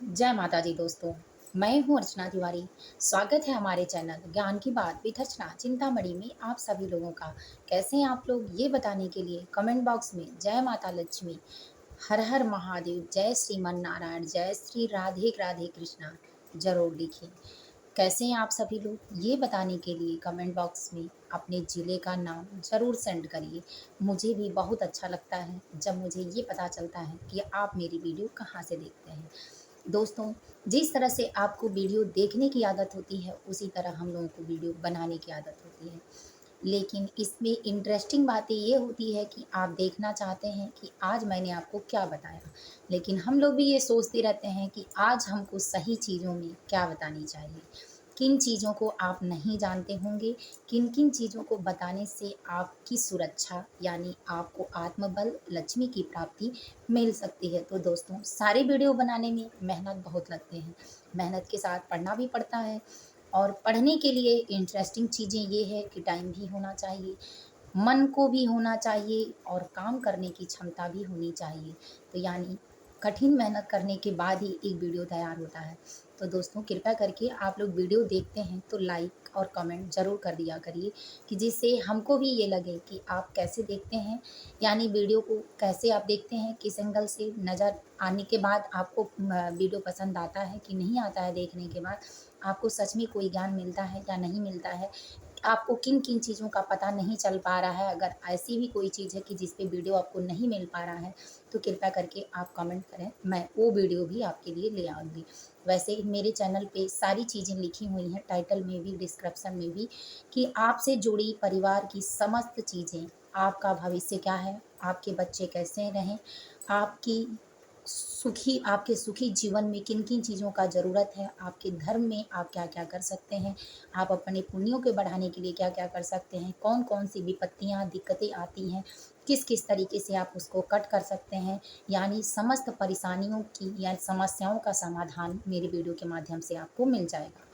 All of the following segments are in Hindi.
जय माता दी दोस्तों। मैं हूँ अर्चना तिवारी। स्वागत है हमारे चैनल ज्ञान की बात विद अर्चना चिंतामणि में आप सभी लोगों का। कैसे हैं आप लोग ये बताने के लिए कमेंट बॉक्स में जय माता लक्ष्मी, हर हर महादेव, जय श्रीमन नारायण, जय श्री राधे राधे कृष्णा जरूर लिखिए। कैसे हैं आप सभी लोग ये बताने के लिए कमेंट बॉक्स में अपने ज़िले का नाम ज़रूर सेंड करिए। मुझे भी बहुत अच्छा लगता है जब मुझे ये पता चलता है कि आप मेरी वीडियो कहाँ से देखते हैं। दोस्तों, जिस तरह से आपको वीडियो देखने की आदत होती है, उसी तरह हम लोगों को वीडियो बनाने की आदत होती है। लेकिन इसमें इंटरेस्टिंग बातें ये होती है कि आप देखना चाहते हैं कि आज मैंने आपको क्या बताया, लेकिन हम लोग भी ये सोचते रहते हैं कि आज हमको सही चीज़ों में क्या बतानी चाहिए। किन चीज़ों को आप नहीं जानते होंगे, किन-किन चीज़ों को बताने से आपकी सुरक्षा यानी आपको आत्मबल, लक्ष्मी की प्राप्ति मिल सकती है। तो दोस्तों, सारे वीडियो बनाने में मेहनत बहुत लगते हैं। मेहनत के साथ पढ़ना भी पड़ता है और पढ़ने के लिए इंटरेस्टिंग चीज़ें ये है कि टाइम भी होना चाहिए, मन को भी होना चाहिए और काम करने की क्षमता भी होनी चाहिए। तो यानी कठिन मेहनत करने के बाद ही एक वीडियो तैयार होता है। तो दोस्तों, कृपया करके आप लोग वीडियो देखते हैं तो लाइक और कमेंट ज़रूर कर दिया करिए कि जिससे हमको भी ये लगे कि आप कैसे देखते हैं, यानी वीडियो को कैसे आप देखते हैं, किस एंगल से नज़र आने के बाद आपको वीडियो पसंद आता है कि नहीं आता है, देखने के बाद आपको सच में कोई ज्ञान मिलता है या नहीं मिलता है, आपको किन-किन चीज़ों का पता नहीं चल पा रहा है। अगर ऐसी भी कोई चीज़ है कि जिस पे वीडियो आपको नहीं मिल पा रहा है, तो कृपया करके आप कमेंट करें, मैं वो वीडियो भी आपके लिए ले आऊँगी। वैसे मेरे चैनल पे सारी चीज़ें लिखी हुई हैं, टाइटल में भी, डिस्क्रिप्शन में भी, कि आपसे जुड़ी परिवार की समस्त चीज़ें, आपका भविष्य क्या है, आपके बच्चे कैसे रहें, आपकी आपके सुखी जीवन में किन-किन चीज़ों का ज़रूरत है, आपके धर्म में आप क्या-क्या कर सकते हैं, आप अपने पुण्यों को बढ़ाने के लिए क्या-क्या कर सकते हैं, कौन-कौन सी विपत्तियाँ, दिक्कतें आती हैं, किस-किस तरीके से आप उसको कट कर सकते हैं, यानी समस्त परेशानियों की या समस्याओं का समाधान मेरे वीडियो के माध्यम से आपको मिल जाएगा।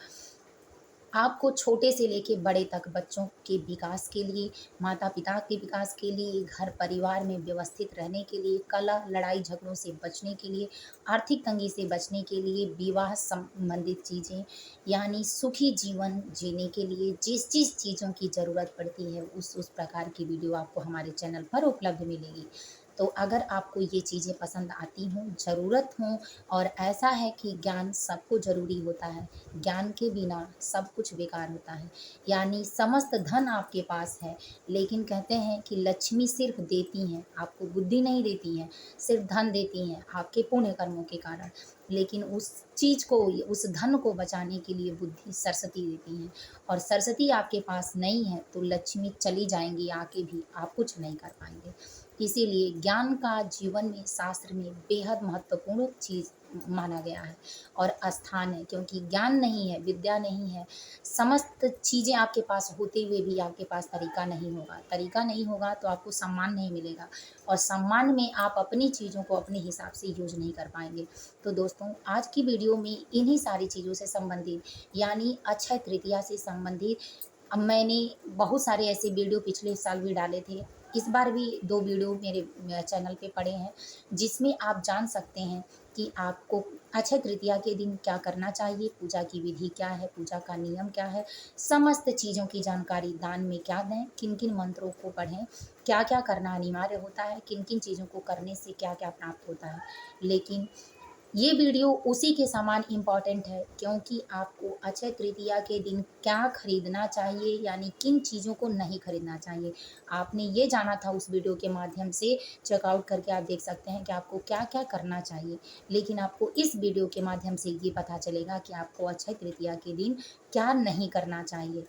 आपको छोटे से लेके बड़े तक बच्चों के विकास के लिए, माता-पिता के विकास के लिए, घर परिवार में व्यवस्थित रहने के लिए, कलह, लड़ाई झगड़ों से बचने के लिए, आर्थिक तंगी से बचने के लिए, विवाह संबंधित चीज़ें, यानी सुखी जीवन जीने के लिए जिस-जिस चीज़ों की ज़रूरत पड़ती है, उस प्रकार की वीडियो आपको हमारे चैनल पर उपलब्ध मिलेगी। तो अगर आपको ये चीज़ें पसंद आती हों, ज़रूरत हों और ऐसा है कि ज्ञान सबको ज़रूरी होता है, ज्ञान के बिना सब कुछ बेकार होता है। यानी समस्त धन आपके पास है, लेकिन कहते हैं कि लक्ष्मी सिर्फ़ देती हैं, आपको बुद्धि नहीं देती हैं, सिर्फ़ धन देती हैं आपके पुण्य कर्मों के कारण। लेकिन उस चीज़ को, उस धन को बचाने के लिए बुद्धि सरस्वती देती हैं और सरस्वती आपके पास नहीं है, तो लक्ष्मी चली जाएँगी आके भी, आप कुछ नहीं कर पाएँगे। इसीलिए ज्ञान का जीवन में, शास्त्र में बेहद महत्वपूर्ण चीज़ माना गया है और स्थान है, क्योंकि ज्ञान नहीं है, विद्या नहीं है, समस्त चीज़ें आपके पास होते हुए भी आपके पास तरीका नहीं होगा। तरीका नहीं होगा तो आपको सम्मान नहीं मिलेगा और सम्मान में आप अपनी चीज़ों को अपने हिसाब से यूज़ नहीं कर पाएँगे। तो दोस्तों, आज की वीडियो में इन्हीं सारी चीज़ों से संबंधित, यानी अक्षय तृतीया से संबंधित, अब मैंने बहुत सारे ऐसे वीडियो पिछले साल भी डाले थे। इस बार भी 2 वीडियो मेरे चैनल पे पड़े हैं, जिसमें आप जान सकते हैं कि आपको अक्षय तृतीया के दिन क्या करना चाहिए, पूजा की विधि क्या है, पूजा का नियम क्या है, समस्त चीज़ों की जानकारी, दान में क्या दें, किन-किन मंत्रों को पढ़ें, क्या-क्या करना अनिवार्य होता है, किन-किन चीज़ों को करने से क्या-क्या प्राप्त होता है। लेकिन ये वीडियो उसी के समान इम्पॉर्टेंट है, क्योंकि आपको अक्षय तृतीया के दिन क्या खरीदना चाहिए, यानी किन चीज़ों को नहीं खरीदना चाहिए। आपने ये जाना था उस वीडियो के माध्यम से, चेकआउट करके आप देख सकते हैं कि आपको क्या-क्या करना चाहिए। लेकिन आपको इस वीडियो के माध्यम से ये पता चलेगा कि आपको अक्षय तृतीया के दिन क्या नहीं करना चाहिए।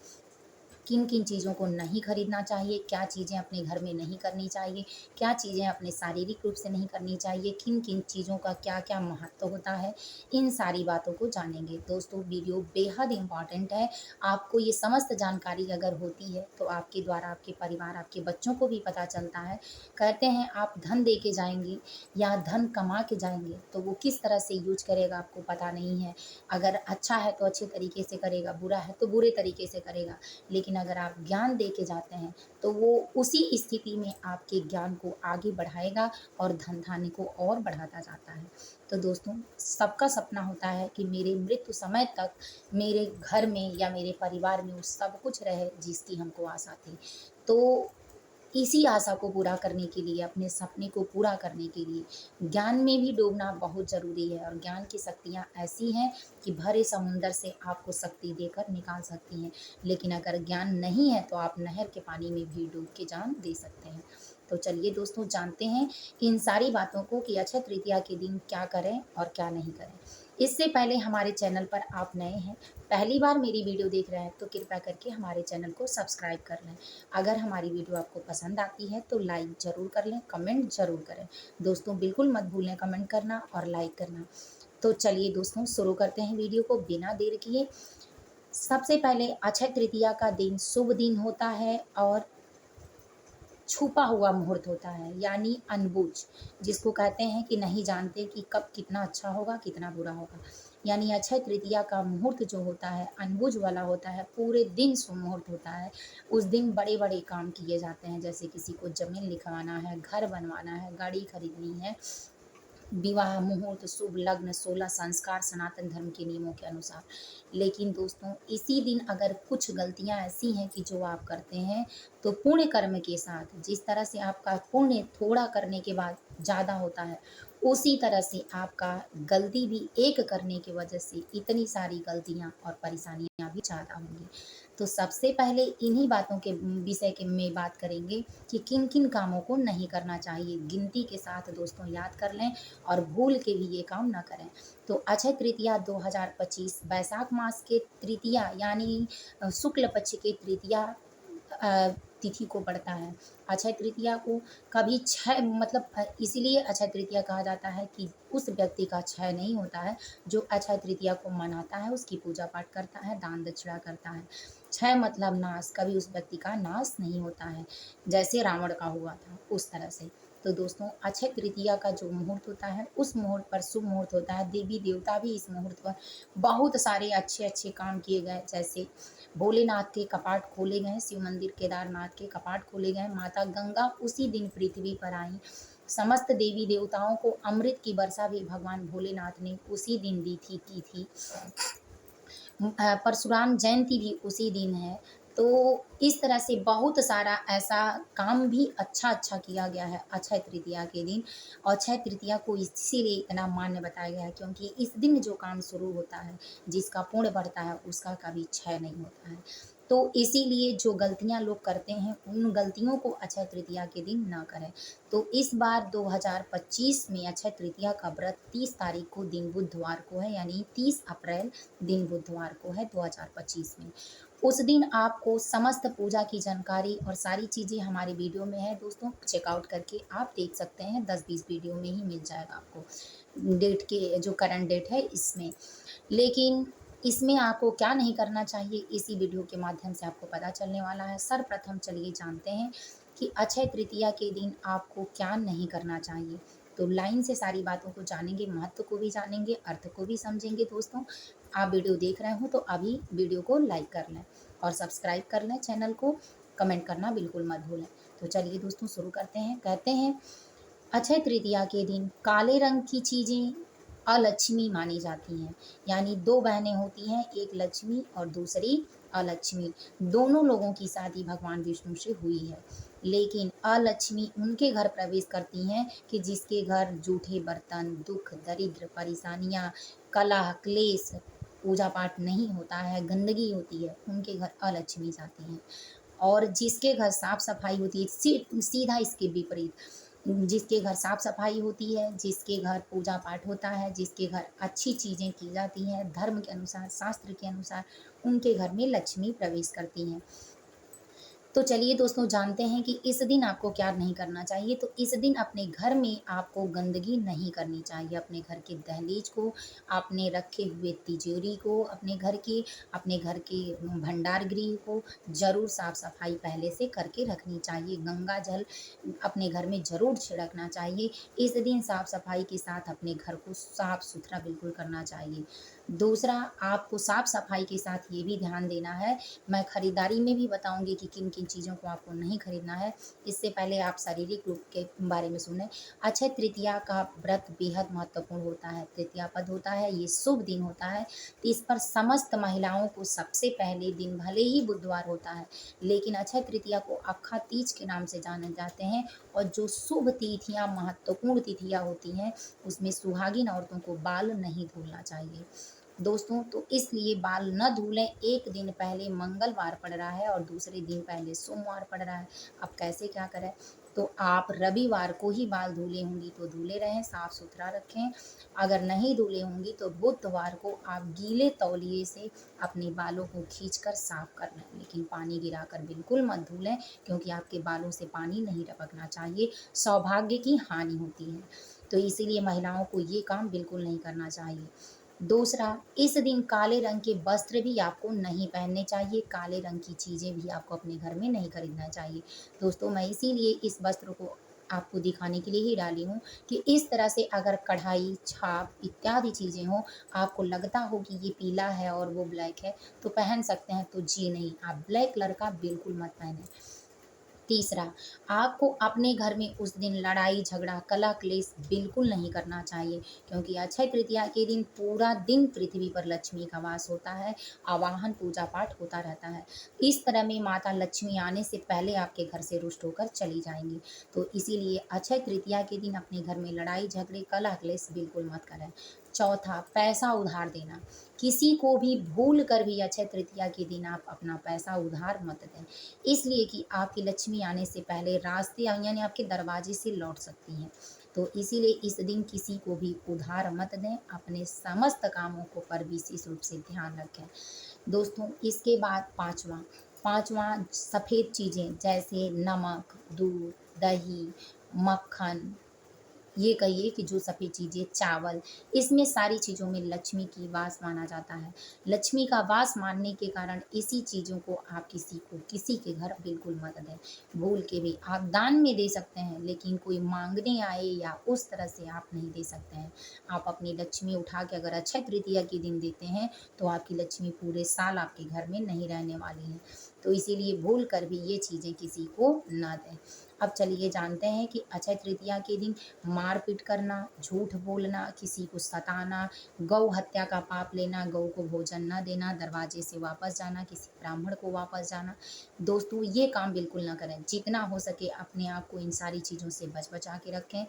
किन-किन चीज़ों को नहीं खरीदना चाहिए, क्या चीज़ें अपने घर में नहीं करनी चाहिए, क्या चीज़ें अपने शारीरिक रूप से नहीं करनी चाहिए, किन-किन चीज़ों का क्या-क्या महत्व होता है, इन सारी बातों को जानेंगे। दोस्तों, वीडियो बेहद इम्पॉर्टेंट है। आपको ये समस्त जानकारी अगर होती है, तो आपके द्वारा आपके परिवार, आपके बच्चों को भी पता चलता है। कहते हैं आप धन दे के जाएँगे या धन कमा के जाएँगे, तो वो किस तरह से यूज़ करेगा आपको पता नहीं है। अगर अच्छा है तो अच्छे तरीके से करेगा, बुरा है तो बुरे तरीके से करेगा। लेकिन लेकिन अगर आप ज्ञान दे के जाते हैं तो वो उसी स्थिति में आपके ज्ञान को आगे बढ़ाएगा और धन धान्य को और बढ़ाता जाता है। तो दोस्तों, सबका सपना होता है कि मेरे मृत्यु समय तक मेरे घर में या मेरे परिवार में वो सब कुछ रहे जिसकी हमको आशा थी। तो इसी आशा को पूरा करने के लिए, अपने सपने को पूरा करने के लिए ज्ञान में भी डूबना बहुत ज़रूरी है। और ज्ञान की शक्तियाँ ऐसी हैं कि भरे समुंदर से आपको शक्ति देकर निकाल सकती हैं। लेकिन अगर ज्ञान नहीं है तो आप नहर के पानी में भी डूब के जान दे सकते हैं। तो चलिए दोस्तों, जानते हैं इन सारी बातों को कि अक्षय तृतीया के दिन क्या करें और क्या नहीं करें। इससे पहले हमारे चैनल पर आप नए हैं, पहली बार मेरी वीडियो देख रहे हैं, तो कृपया करके हमारे चैनल को सब्सक्राइब कर लें। अगर हमारी वीडियो आपको पसंद आती है तो लाइक ज़रूर कर लें, कमेंट ज़रूर करें। दोस्तों, बिल्कुल मत भूलें कमेंट करना और लाइक करना। तो चलिए दोस्तों, शुरू करते हैं वीडियो को बिना देर किए। सबसे पहले अक्षय तृतीया का दिन शुभ दिन होता है और छुपा हुआ मुहूर्त होता है, यानी अनबुझ, जिसको कहते हैं कि नहीं जानते कि कब कितना अच्छा होगा कितना बुरा होगा। यानी अक्षय तृतीया का मुहूर्त जो होता है अनबुझ वाला होता है, पूरे दिन शुभ मुहूर्त होता है। उस दिन बड़े बड़े काम किए जाते हैं, जैसे किसी को जमीन लिखवाना है, घर बनवाना है, गाड़ी खरीदनी है, विवाह मुहूर्त, शुभ लग्न, 16 संस्कार सनातन धर्म के नियमों के अनुसार। लेकिन दोस्तों, इसी दिन अगर कुछ गलतियां ऐसी हैं कि जो आप करते हैं तो पुण्य कर्म के साथ, जिस तरह से आपका पुण्य थोड़ा करने के बाद ज़्यादा होता है, उसी तरह से आपका गलती भी एक करने की वजह से इतनी सारी गलतियां और परेशानियां भी ज़्यादा होंगी। तो सबसे पहले इन्हीं बातों के विषय के में बात करेंगे कि किन किन कामों को नहीं करना चाहिए। गिनती के साथ दोस्तों याद कर लें और भूल के भी ये काम ना करें। तो अक्षय तृतीया 2025 वैशाख मास के तृतीया यानी शुक्ल पक्ष के तृतीया तिथि को पड़ता है। अक्षय तृतीया को कभी क्षय मतलब इसीलिए अक्षय तृतीया कहा जाता है कि उस व्यक्ति का क्षय नहीं होता है जो अक्षय तृतीया को मनाता है, उसकी पूजा पाठ करता है, दान दक्षिणा करता है। क्षय मतलब नाश, कभी उस व्यक्ति का नाश नहीं होता है, जैसे रावण का हुआ था उस तरह से। तो दोस्तों, अक्षय तृतीया का जो मुहूर्त होता है उस मुहूर्त पर शुभ मुहूर्त होता है। देवी देवता भी इस मुहूर्त पर बहुत सारे अच्छे अच्छे काम किए गए, जैसे भोलेनाथ के कपाट खोले गए, शिव मंदिर केदारनाथ के कपाट खोले गए, माता गंगा उसी दिन पृथ्वी पर आई, समस्त देवी देवताओं को अमृत की वर्षा भी भगवान भोलेनाथ ने उसी दिन दी थी की थी। परशुराम जयंती भी उसी दिन है। तो इस तरह से बहुत सारा ऐसा काम भी अच्छा अच्छा किया गया है अक्षय तृतीया के दिन। और अक्षय तृतीया को इसीलिए इतना मान्य बताया गया है क्योंकि इस दिन जो काम शुरू होता है, जिसका पुण्य बढ़ता है, उसका कभी क्षय नहीं होता है। तो इसीलिए जो गलतियां लोग करते हैं उन गलतियों को अक्षय तृतीया के दिन ना करें। तो इस बार 2025 में अक्षय तृतीया का व्रत 30 तारीख को दिन बुधवार को है, यानी 30 अप्रैल दिन बुधवार को है 2025 में। उस दिन आपको समस्त पूजा की जानकारी और सारी चीज़ें हमारी वीडियो में है दोस्तों, चेकआउट करके आप देख सकते हैं। 10-20 वीडियो में ही मिल जाएगा आपको डेट के जो करंट डेट है इसमें। लेकिन इसमें आपको क्या नहीं करना चाहिए, इसी वीडियो के माध्यम से आपको पता चलने वाला है। सर्वप्रथम चलिए जानते हैं कि अक्षय तृतीया के दिन आपको क्या नहीं करना चाहिए। तो लाइन से सारी बातों को जानेंगे, महत्व को भी जानेंगे, अर्थ को भी समझेंगे। दोस्तों, आप वीडियो देख रहे हो तो अभी वीडियो को लाइक कर लें और सब्सक्राइब कर लें चैनल को, कमेंट करना बिल्कुल मत भूलें। तो चलिए दोस्तों, शुरू करते हैं। कहते हैं अक्षय तृतीया के दिन काले रंग की चीज़ें अलक्ष्मी मानी जाती हैं। यानी दो बहनें होती हैं, एक लक्ष्मी और दूसरी अलक्ष्मी। दोनों लोगों की शादी भगवान विष्णु से हुई है, लेकिन अलक्ष्मी उनके घर प्रवेश करती हैं कि जिसके घर जूठे बर्तन, दुख, दरिद्र, परेशानियाँ, कलह, क्लेश, पूजा पाठ नहीं होता है, गंदगी होती है, उनके घर अलक्ष्मी जाती हैं। और जिसके घर साफ सफाई होती है, सीधा इसके विपरीत, जिसके घर साफ सफाई होती है, जिसके घर पूजा पाठ होता है, जिसके घर अच्छी चीज़ें की जाती हैं धर्म के अनुसार, शास्त्र के अनुसार, उनके घर में लक्ष्मी प्रवेश करती हैं। तो चलिए दोस्तों, जानते हैं कि इस दिन आपको क्या नहीं करना चाहिए। तो इस दिन अपने घर में आपको गंदगी नहीं करनी चाहिए। अपने घर के दहलीज को, अपने रखे हुए तिजोरी को, अपने घर के भंडार गृह को ज़रूर साफ सफाई पहले से करके रखनी चाहिए। गंगा जल अपने घर में ज़रूर छिड़कना चाहिए। इस दिन साफ सफाई के साथ अपने घर को साफ सुथरा बिल्कुल करना चाहिए। दूसरा, आपको साफ-सफाई के साथ ये भी ध्यान देना है, मैं खरीदारी में भी बताऊँगी कि किन-किन चीज़ों को आपको नहीं खरीदना है। इससे पहले आप शारीरिक रूप के बारे में सुनें। अक्षय तृतीया का व्रत बेहद महत्वपूर्ण होता है। तृतीया पद होता है, ये शुभ दिन होता है। इस पर समस्त महिलाओं को सबसे पहले दिन भले ही बुधवार होता है, लेकिन अक्षय तृतीया को अक्खा तीज के नाम से जाने जाते हैं और जो शुभ तिथियाँ, महत्वपूर्ण तिथियाँ होती हैं, उसमें सुहागिन औरतों को बाल नहीं धुलना चाहिए। दोस्तों, तो इसलिए बाल न धुलें। एक दिन पहले मंगलवार पड़ रहा है और दूसरे दिन पहले सोमवार पड़ रहा है। अब कैसे क्या करें? तो आप रविवार को ही बाल धुले होंगी तो धुले रहें, साफ-सुथरा रखें। अगर नहीं धुले होंगी तो बुधवार को आप गीले तौलिए से अपने बालों को खींचकर साफ कर लें, लेकिन पानी गिराकर बिल्कुल मत धुलें, क्योंकि आपके बालों से पानी नहीं टपकना चाहिए, सौभाग्य की हानि होती है। तो इसीलिए महिलाओं को ये काम बिल्कुल नहीं करना चाहिए। दूसरा, इस दिन काले रंग के वस्त्र भी आपको नहीं पहनने चाहिए, काले रंग की चीज़ें भी आपको अपने घर में नहीं खरीदना चाहिए। दोस्तों, मैं इसीलिए इस वस्त्र को आपको दिखाने के लिए ही डाली हूँ कि इस तरह से अगर कढ़ाई, छाप इत्यादि चीज़ें हों, आपको लगता हो कि ये पीला है और वो ब्लैक है, तो पहन सकते हैं, तो जी नहीं, आप ब्लैक कलर का बिल्कुल मत पहनें। तीसरा, आपको अपने घर में उस दिन लड़ाई झगड़ा कलह-क्लेश बिल्कुल नहीं करना चाहिए, क्योंकि अक्षय तृतीया के दिन पूरा दिन पृथ्वी पर लक्ष्मी का वास होता है, आवाहन पूजा-पाठ होता रहता है। इस तरह में माता लक्ष्मी आने से पहले आपके घर से रुष्ट होकर चली जाएँगी। तो इसीलिए अक्षय तृतीया के दिन अपने घर में लड़ाई झगड़े कलह-क्लेश बिल्कुल मत करें। चौथा, पैसा उधार देना। किसी को भी भूल कर भी अक्षय तृतीया के दिन आप अपना पैसा उधार मत दें। इसलिए कि आपकी लक्ष्मी आने से पहले रास्ते यानी आपके दरवाजे से लौट सकती हैं। तो इसीलिए इस दिन किसी को भी उधार मत दें, अपने समस्त कामों को पर विशेष रूप से ध्यान रखें। दोस्तों, इसके बाद पाँचवाँ सफ़ेद चीज़ें जैसे नमक, दूध, दही, मक्खन, ये कहिए कि जो सफ़ेद चीज़ें, चावल, इसमें सारी चीज़ों में लक्ष्मी की वास माना जाता है। लक्ष्मी का वास मानने के कारण इसी चीज़ों को आप किसी के घर बिल्कुल मत दें। भूल के भी आप दान में दे सकते हैं, लेकिन कोई माँगने आए या उस तरह से आप नहीं दे सकते हैं। आप अपनी लक्ष्मी उठा के अगर अक्षय तृतीया के दिन देते हैं, तो आपकी लक्ष्मी पूरे साल आपके घर में नहीं रहने वाली है। तो इसीलिए भूल कर भी ये चीज़ें किसी को ना दें। अब चलिए जानते हैं कि अक्षय तृतीया के दिन मारपीट करना, झूठ बोलना, किसी को सताना, गौ हत्या का पाप लेना, गौ को भोजन न देना, दरवाजे से वापस जाना, किसी ब्राह्मण को वापस जाना, दोस्तों ये काम बिल्कुल ना करें। जितना हो सके अपने आप को इन सारी चीज़ों से बचा के रखें।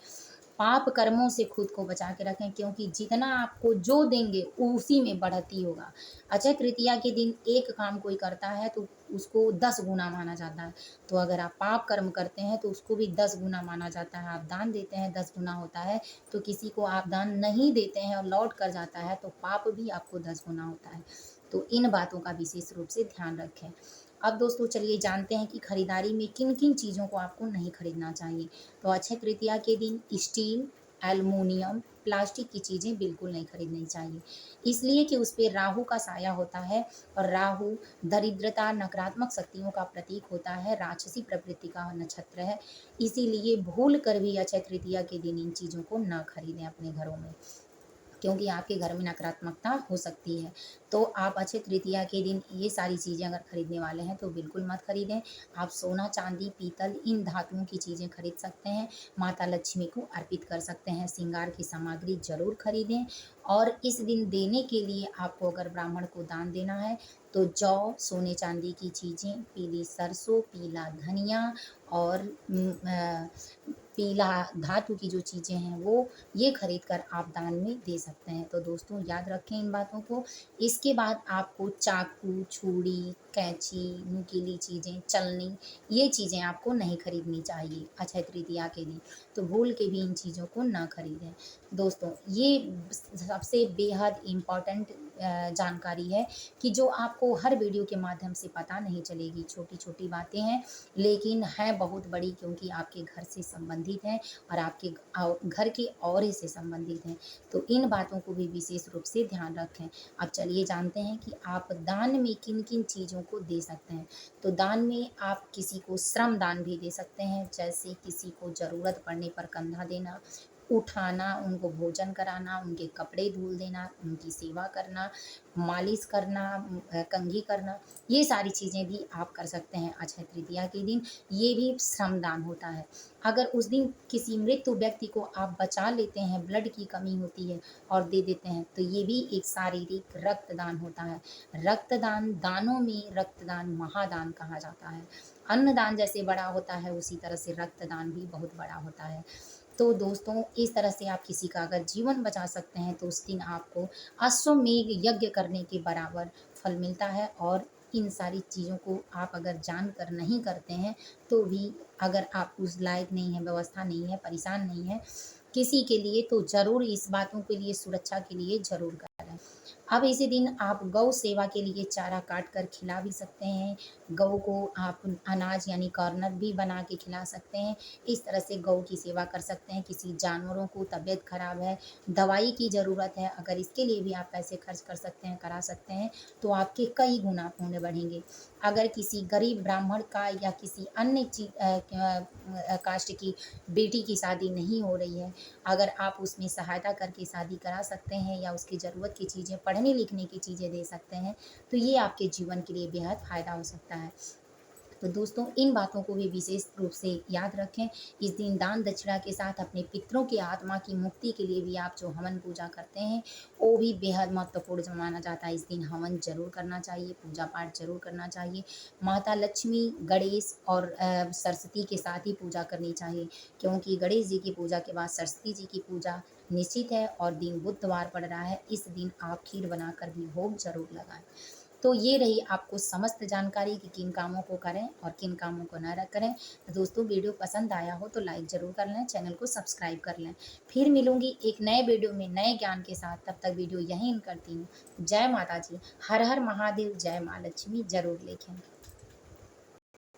पाप कर्मों से खुद को बचा के रखें, क्योंकि जितना आपको जो देंगे उसी में बढ़ती होगा। अक्षय तृतीया के दिन एक काम कोई करता है तो उसको 10 गुना माना जाता है। तो अगर आप पाप कर्म करते हैं तो उसको भी 10 गुना माना जाता है। आप दान देते हैं 10 गुना होता है, तो किसी को आप दान नहीं देते हैं और लौट कर जाता है तो पाप भी आपको 10 गुना होता है। तो इन बातों का विशेष रूप से ध्यान रखें। अब दोस्तों चलिए जानते हैं कि खरीदारी में किन-किन चीज़ों को आपको नहीं खरीदना चाहिए। तो अक्षय तृतीया के दिन स्टील, एल्युमिनियम, प्लास्टिक की चीज़ें बिल्कुल नहीं खरीदनी चाहिए। इसलिए कि उस पे राहु का साया होता है और राहु दरिद्रता, नकारात्मक शक्तियों का प्रतीक होता है, राक्षसी प्रवृत्ति का नक्षत्र है। इसीलिए भूल कर भी अक्षय तृतीया के दिन इन चीज़ों को ना खरीदें अपने घरों में, क्योंकि आपके घर में नकारात्मकता हो सकती है। तो आप अक्षय तृतीया के दिन ये सारी चीज़ें अगर खरीदने वाले हैं तो बिल्कुल मत खरीदें। आप सोना, चांदी, पीतल इन धातुओं की चीज़ें खरीद सकते हैं, माता लक्ष्मी को अर्पित कर सकते हैं। श्रृंगार की सामग्री ज़रूर खरीदें और इस दिन देने के लिए आपको अगर ब्राह्मण को दान देना है तो जौ, सोने चांदी की चीज़ें, पीली सरसों, पीला धनिया और पीला धातु की जो चीज़ें हैं वो ये खरीद कर आप दान में दे सकते हैं। तो दोस्तों याद रखें इन बातों को। इसके बाद आपको चाकू, छुरी, कैंची, नुकीली चीज़ें, चलनी, ये चीज़ें आपको नहीं खरीदनी चाहिए अक्षय तृतीया के दिन। तो भूल के भी इन चीज़ों को ना खरीदें। दोस्तों ये सबसे बेहद इम्पोर्टेंट जानकारी है कि जो आपको हर वीडियो के माध्यम से पता नहीं चलेगी। छोटी-छोटी बातें हैं, लेकिन हैं बहुत बड़ी, क्योंकि आपके घर से संबंधित हैं और आपके घर के औरे से संबंधित हैं। तो इन बातों को भी विशेष रूप से ध्यान रखें। अब चलिए जानते हैं कि आप दान में किन-किन चीज़ों को दे सकते हैं। तो दान में आप किसी को श्रम दान भी दे सकते हैं, जैसे किसी को ज़रूरत पड़ने पर कंधा देना, उठाना, उनको भोजन कराना, उनके कपड़े धुल देना, उनकी सेवा करना, मालिश करना, कंघी करना, ये सारी चीज़ें भी आप कर सकते हैं अक्षय तृतीया के दिन। ये भी श्रमदान होता है। अगर उस दिन किसी मृत व्यक्ति को आप बचा लेते हैं, ब्लड की कमी होती है और दे देते हैं, तो ये भी एक शारीरिक रक्तदान होता है। रक्तदान, दानों में रक्तदान महादान कहा जाता है। अन्नदान जैसे बड़ा होता है, उसी तरह से रक्तदान भी बहुत बड़ा होता है। तो दोस्तों, इस तरह से आप किसी का अगर जीवन बचा सकते हैं, तो उस दिन आपको अश्वमेध यज्ञ करने के बराबर फल मिलता है। और इन सारी चीज़ों को आप अगर जानकर नहीं करते हैं, तो भी अगर आप उस लायक नहीं हैं, व्यवस्था नहीं है, परेशान नहीं है किसी के लिए, तो ज़रूर इस बातों के लिए, सुरक्षा के लिए ज़रूर करें। अब इसी दिन आप गौ सेवा के लिए चारा काट कर खिला भी सकते हैं। गौ को आप अनाज यानी कॉर्नर भी बना के खिला सकते हैं। इस तरह से गौ की सेवा कर सकते हैं। किसी जानवरों को तबीयत खराब है, दवाई की ज़रूरत है, अगर इसके लिए भी आप पैसे खर्च कर सकते हैं, करा सकते हैं, तो आपके कई गुना पुण्य बढ़ेंगे। अगर किसी गरीब ब्राह्मण का या किसी अन्य कास्ट की बेटी की शादी नहीं हो रही है, अगर आप उसमें सहायता करके शादी करा सकते हैं या उसकी ज़रूरत की चीज़ें, पढ़ने लिखने की चीज़ें दे सकते हैं, तो ये आपके जीवन के लिए बेहद फ़ायदा हो सकता है। तो दोस्तों, इन बातों को भी विशेष रूप से याद रखें। इस दिन दान दक्षिणा के साथ अपने पितरों की आत्मा की मुक्ति के लिए भी आप जो हवन पूजा करते हैं, वो भी बेहद महत्वपूर्ण माना जाता है। इस दिन हवन ज़रूर करना चाहिए, पूजा पाठ ज़रूर करना चाहिए। माता लक्ष्मी, गणेश और सरस्वती के साथ ही पूजा करनी चाहिए, क्योंकि गणेश जी की पूजा के बाद सरस्वती जी की पूजा निश्चित है और दिन बुधवार पड़ रहा है। इस दिन आप खीर बनाकर भी भोग ज़रूर लगाएँ। तो ये रही आपको समस्त जानकारी कि किन कामों को करें और किन कामों को ना करें। तो दोस्तों, वीडियो पसंद आया हो तो लाइक ज़रूर कर लें, चैनल को सब्सक्राइब कर लें। फिर मिलूंगी एक नए वीडियो में नए ज्ञान के साथ। तब तक वीडियो यहीं एंड करती हूँ। जय माता जी, हर हर महादेव, जय माँ लक्ष्मी ज़रूर लिखें।